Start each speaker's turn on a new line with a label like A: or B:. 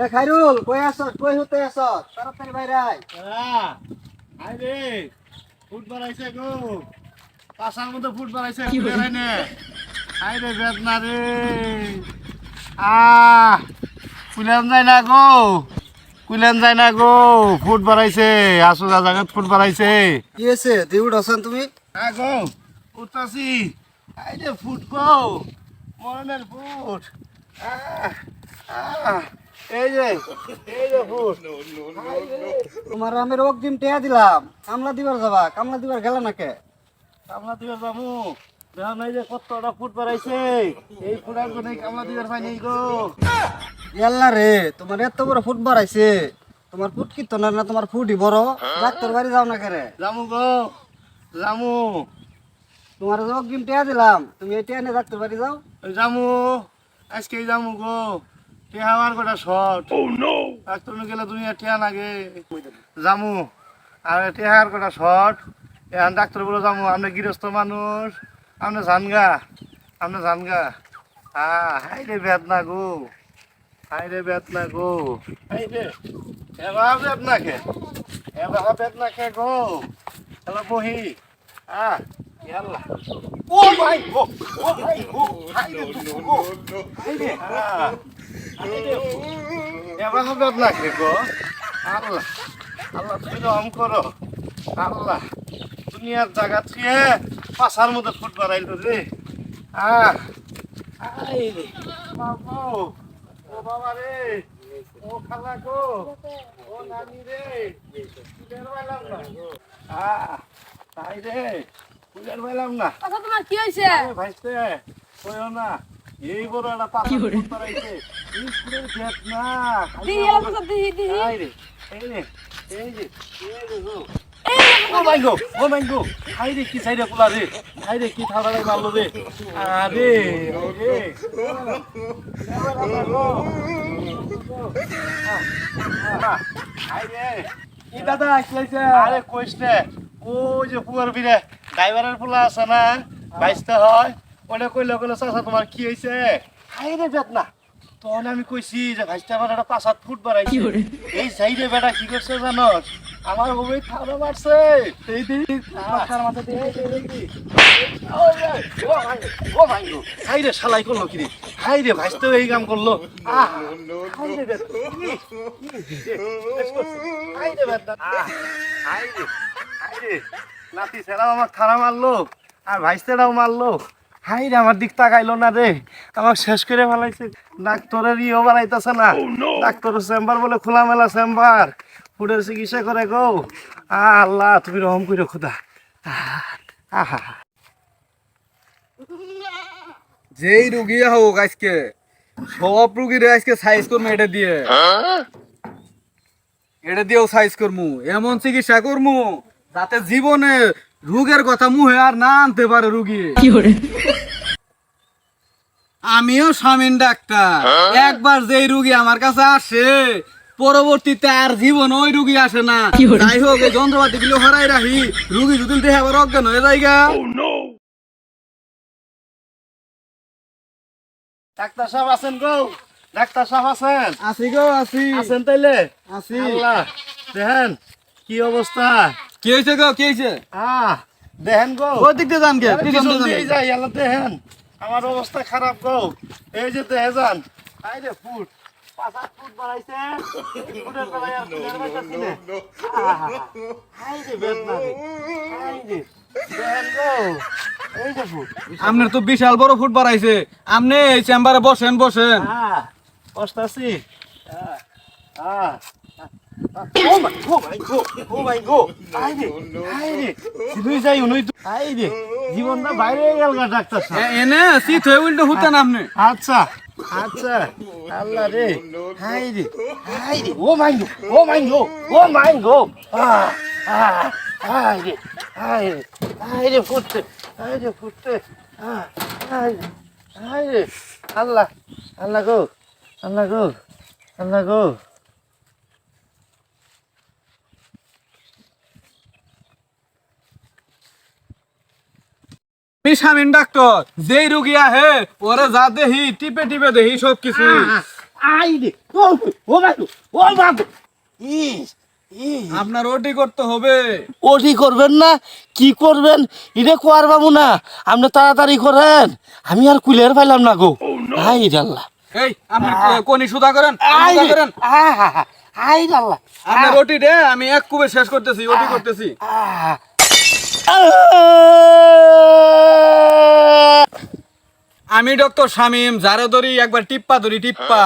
A: এ খাইরুল কই আছস কই হতে আছস তাড়াতাড়ি বাইরে আয়।
B: আই রে ফুট বাড়াইছে গো পাশার মধ্যে ফুট বাড়াইছে বেরাই নে আই রে বেদনা রে কুলেন যায় না গো কুলেন যায় না গো ফুট বাড়াইছে আসো জায়গা ফুট বাড়াইছে
A: কি হয়েছে তুই উঠছান তুমি?
B: হ্যাঁ গো উঠতাছি আই রে ফুট গো মরণের ফুট আহ, আহ, এই যে ফুট
A: তোমার আমি অগ্রিম টেয়া দিলাম, কামলা দিবার যাবা, কামলা দিবার গেলা নাকে?
B: কামলা দিবার যাবো দেখা নাই যে কতটা ফুট বাড়াইছে এই ফুটার জন্য কামলা দিবার পাই নাই গো
A: ইয়াল্লা রে, তোমার এত বড় ফুট বাড়াইছে, তোমার ফুট কি তো না তোমার ফুটই বড়? ডাক্তার বাড়ি যাও না কেরে?
B: জামু গো জামু
A: তোমার অগ্রিম টেয়া দিলাম, তুমি এই টেয়া নিয়ে ডাক্তার বাড়ি যাও।
B: জামু আজকে জামু গো টেহা আমার গোটা শর্ট ডাক্তার গেলে দুনিয়া টেহা লাগে জামু আর টেহার গোটা শর্ট এখন ডাক্তার বলে জামু আপনি গৃহস্থ মানুষ আপনি জানগা হাই রে বেদনা গো হাই রে বেদনা গো হাই রে এবার বেদনা খে এবার বেদনা খে গো এবার বহি ইয়াল্লা ও মাই গো হাই রে দুঃখ গো হাই রে এবার বেদনা খে গো আল্লাহ আল্লাহ তুমি রহম করো আল্লাহ দুনিয়ার জায়গা থেকে পাশার মধ্যে ফুট বাড়াইল রে আই রে বাবা ও বাবা রে ও খালা গো ও নানি রে ফুলের পাইলাম না তাই রে ফুলের পাইলাম না
C: আচ্ছা তোমার কি হয়েছে?
B: ভাইস্তে কইও না এই বড় একটা পাশা ফুট বাড়াইছে এই ফুলের ভেদ না
C: দিহি এলা তো দিহি দিহি
B: আই রে এই রে এই যে গো ও মাই গো হাই রে কি সাইডে পোলা রে হাই রে কি থাড়াই মারলো রে আরে রে হাই রে
A: কি দাদা আসলাইছে?
B: আরে কইস নে ও যে পুয়ার বিরে ড্রাইভারের পোলা আছে না বাইসতে হয় ওটা কইলে কইলে চাচা তোমার কি হয়েছে হাই রে বেদনা তখন আমি কইছি যে ভাইস্তে আমার একটা 5-7 ফুট বাড়াইছে এই সাইডে বেটা কি করছে জানোস আমার বউই থাড়া মারছে
A: এই দিহি মাথার মাথা দিয়ে
B: ও ভাই গো হাই রে শালাই করলো কি রে হাই রে ভাইস্তে এই কাম করলো হাই রে বেদনা হাই রে বেদনা হাই রে নাতি ছেড়াও আমার থাড়া মারলো আর ভাইস্তেরাও মারলো হাই রে আমার দিক তাকাইলো না রে আমার শেষ করে ফেলাইছে ডাক্তারের ইও বাড়াইতেছে না ডাক্তারের চেম্বার বলে খোলামেলা চেম্বার ফুডের চিকিৎসা করে গো আল্লাহ তুমি রহম করে খোদা আহা
A: যেই রুগী হোক আজকে সব রুগীর আজকে সাইজ করবো এটা দিয়ে, এটা দিয়েও সাইজ করবো, এমন চিকিৎসা করবো যাতে জীবনে রোগের কথা মুহে আর না আনতে পারে রুগী। আমিও স্বামীন ডাক্তার, একবার যেই রুগী আমার কাছে আসে পরবর্তীতে আর জীবন ওই রুগী আসে না। যাই হোক এই যন্ত্রপাতি গুলো হরাই রাখি, রুগী যদি দেখে আবার অজ্ঞান হয়ে যায় গা।
B: ডাক্তার সাহেব আছেন গো ডাক্তার সাহেব আছেন
A: আসি গো আসি
B: আছেন তাইলে
A: আসি।
B: আল্লাহ দেখেন কি অবস্থা
A: কি হয়েছে গো কি হয়েছে?
B: দেখেন গো
A: ওই দিক দিয়ে যান গে, পিছন
B: পিছন
A: দিয়ে
B: দিয়ে
A: যান।
B: যাই আল্লাহ দেখেন আমার অবস্থা খারাপ গো এই যে দেখে যান আই রে ফুট 5-8 ফুট বাড়াইছে ফুটের বেলায় আর ফুটের বাড়াইছে না হাই রে বেদনা রে হাই রে দেখেন গো এই যে ফুট
A: আপনার তো বিশাল বড় ফুট বাড়াইছে, আপনি এই চেম্বারে বসেন বসেন।
B: বসতাছি ও মাই গো ও মাই গো আই রে তুই যাই উনি আই রে জীবনটা বাইরে গেল গা ডাক্তার সাহেব
A: এনে শীত হয়ে উল্টো হুতেন আপনি।
B: আচ্ছা আচ্ছা আল্লাহ রে হাই রে ও মাই গো হাই রে ফুটতে হাই রে আল্লাহ আল্লাহ গো আল্লাহ গো আল্লাহ গো
A: আমি স্বামীন ডাক্তার, যেই রুগী আহে ওরা যা দেহি টিপে টিপে দেহি সব কিছু।
B: আই রে ও বাবু ও বাবু ইস ইস
A: আপনার ওটি করতে হবে।
B: ওটি করবেন না কি করবেন এটা কোয়ার বাবু না আপনি তাড়াতাড়ি করেন আমি আর কুলের পাইলাম না গো আই আল্লাহ
A: এই আপনি কোনি সুদা করেন
B: আই
A: সুদা করেন।
B: আই আল্লাহ
A: আপনার ওটি দে আমি এক কুবে শেষ করতেছি, ওটি করতেছি। আমি ডক্টর শামীম, যারা ধরি একবার টিপ্পা ধরি টিপ্পা।